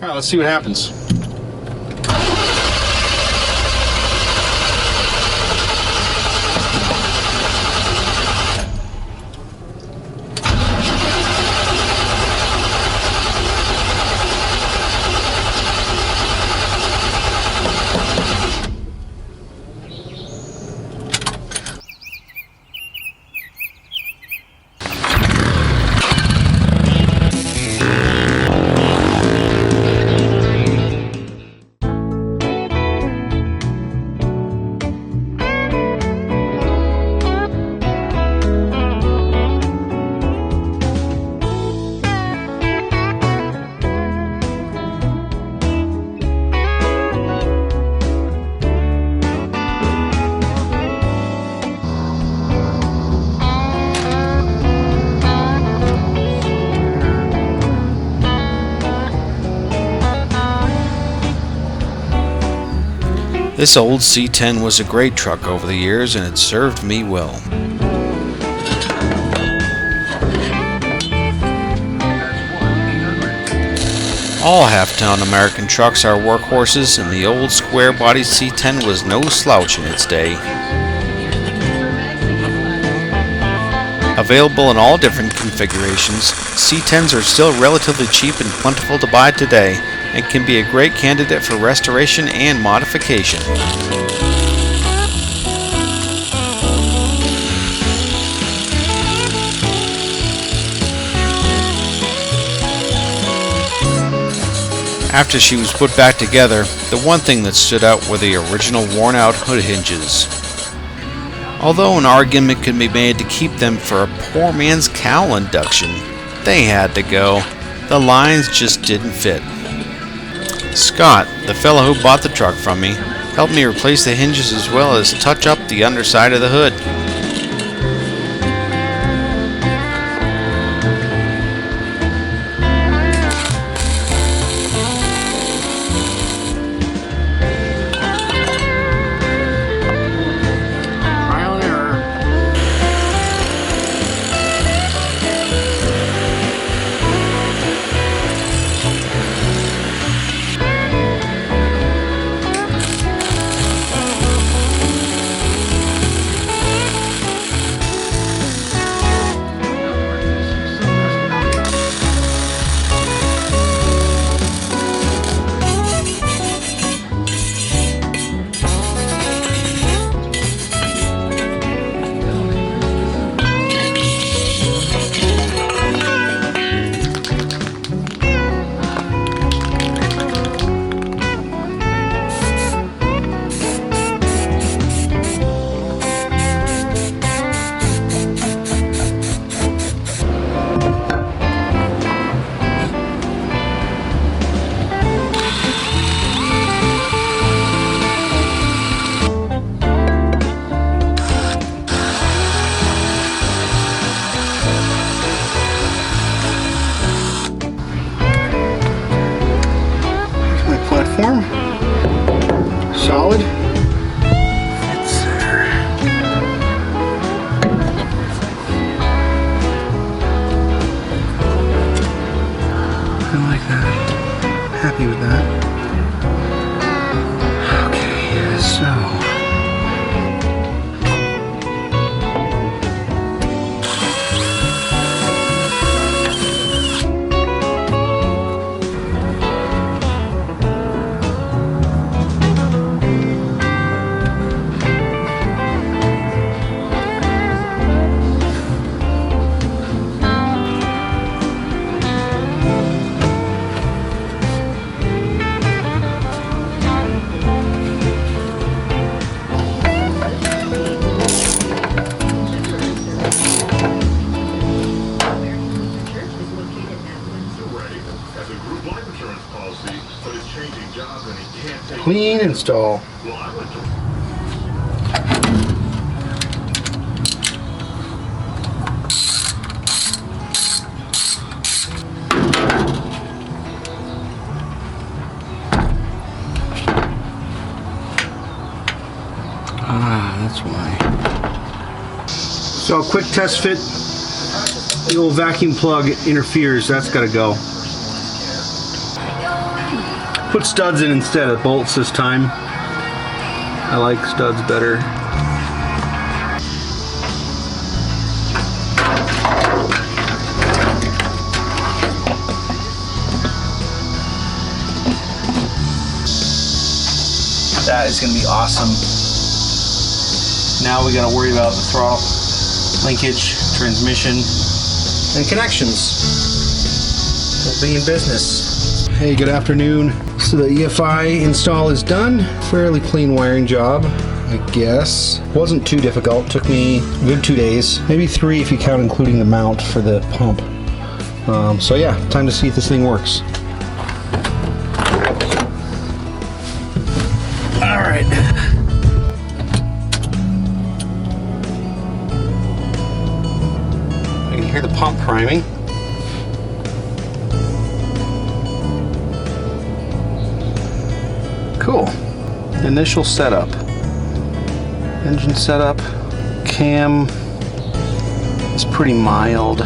Alright, let's see what happens. This old C10 was a great truck over the years, and it served me well. All half-ton American trucks are workhorses, and the old square-bodied C10 was no slouch in its day. Available in all different configurations, C10s are still relatively cheap and plentiful to buy today, and can be a great candidate for restoration and modification. After she was put back together, the one thing that stood out were the original worn-out hood hinges. Although an argument could be made to keep them for a poor man's cowl induction, they had to go. The lines just didn't fit. Scott, the fellow who bought the truck from me, helped me replace the hinges as well as touch up the underside of the hood. Trial and error. Platform, solid. Fits there. I like that. Happy with that. Okay, so. Clean install. That's why. So a quick test fit. The old vacuum plug interferes. That's got to go. Put studs in instead of bolts this time. I like studs better. That is going to be awesome. Now we got to worry about the throttle, linkage, transmission, and connections. We'll be in business. Hey, good afternoon. So the EFI install is done. Fairly clean wiring job, I guess. Wasn't too difficult. Took me a good 2 days, maybe 3 if you count including the mount for the pump. So yeah, time to see if this thing works. All right. I can hear the pump priming. Cool. Initial setup. Engine setup. Cam is pretty mild.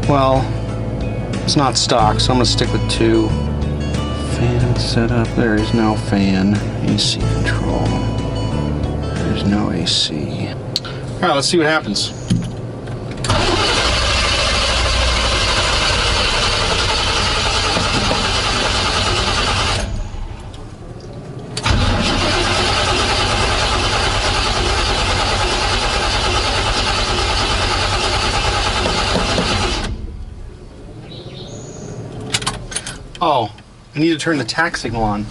Well, it's not stock, so I'm going to stick with 2. Fan setup. There is no fan. AC control. There's no AC. Alright, let's see what happens. Oh, I need to turn the tack signal on.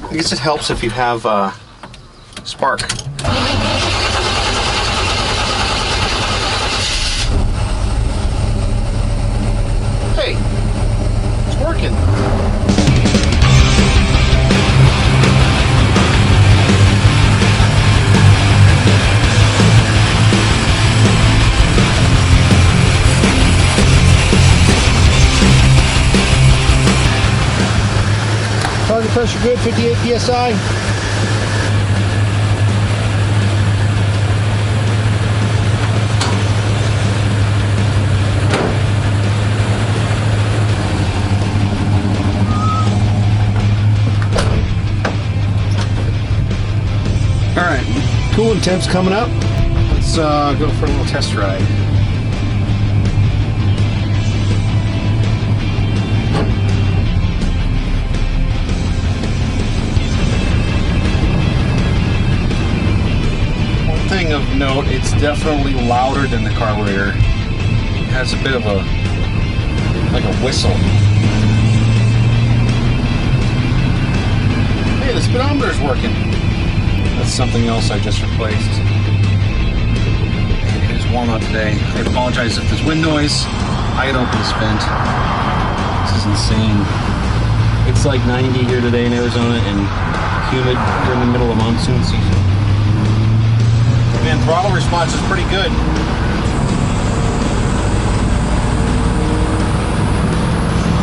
I guess it helps if you have spark. Hey, it's working. Target pressure good, 58 psi. All right, coolant temps coming up. Let's go for a little test ride. Of note, it's definitely louder than the carburetor. It has a bit of a whistle. Hey, the speedometer's working. That's something else I just replaced. It is warm out today. I apologize if there's wind noise. I had opened this vent. This is insane. It's like 90 here today in Arizona and humid. We're in the middle of monsoon season. Man, throttle response is pretty good.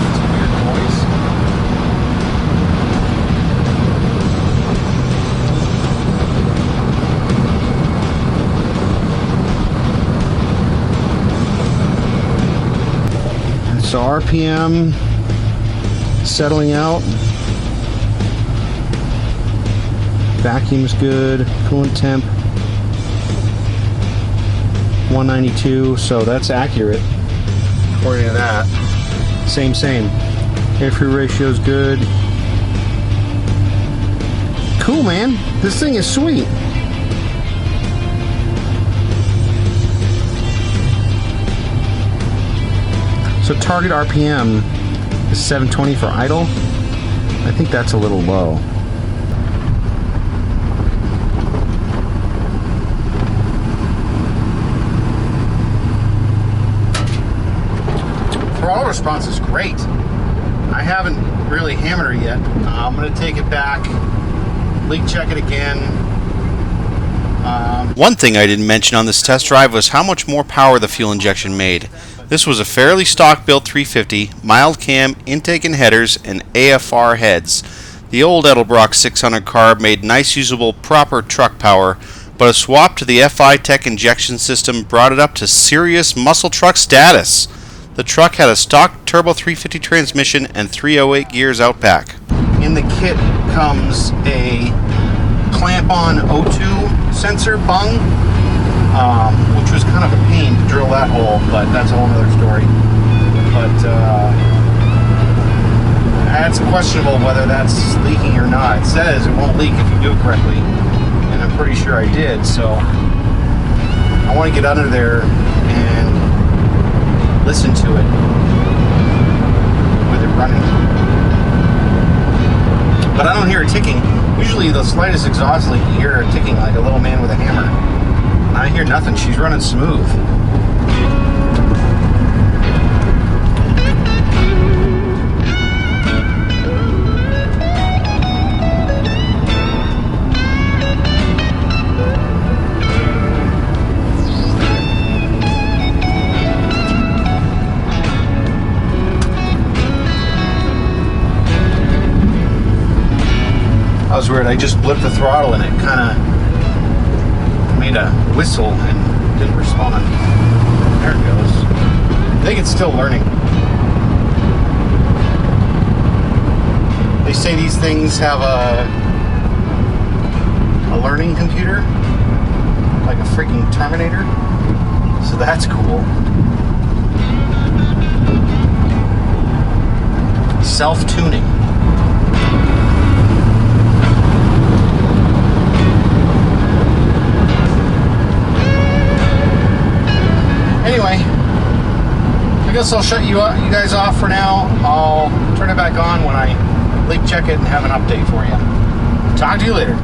It's a weird noise. And so RPM settling out. Vacuum's good. Coolant temp 192, so that's accurate according to that. Same. Air-fuel ratio is good. Cool, man. This thing is sweet. So target RPM is 720 for idle. I think that's a little low. Throttle response is great. I haven't really hammered her yet. I'm going to take it back, leak check it again. One thing I didn't mention on this test drive was how much more power the fuel injection made. This was a fairly stock-built 350, mild cam, intake and headers, and AFR heads. The old Edelbrock 600 carb made nice usable proper truck power, but a swap to the FiTech injection system brought it up to serious muscle truck status. The truck had a stock turbo 350 transmission and 308 gears outback. In the kit comes a clamp-on O2 sensor bung, which was kind of a pain to drill that hole, but that's a whole other story. But that's questionable whether that's leaking or not. It says it won't leak if you do it correctly, and I'm pretty sure I did, so I want to get under there and listen to it with it running. But I don't hear it ticking. Usually the slightest exhaust leak, you hear her ticking like a little man with a hammer. And I hear nothing. She's running smooth. That was weird. I just blipped the throttle and it kind of made a whistle and didn't respond. There it goes. I think it's still learning. They say these things have a learning computer, like a freaking Terminator. So that's cool. Self-tuning. Anyway, I guess I'll shut you guys off for now. I'll turn it back on when I leak check it and have an update for you. Talk to you later.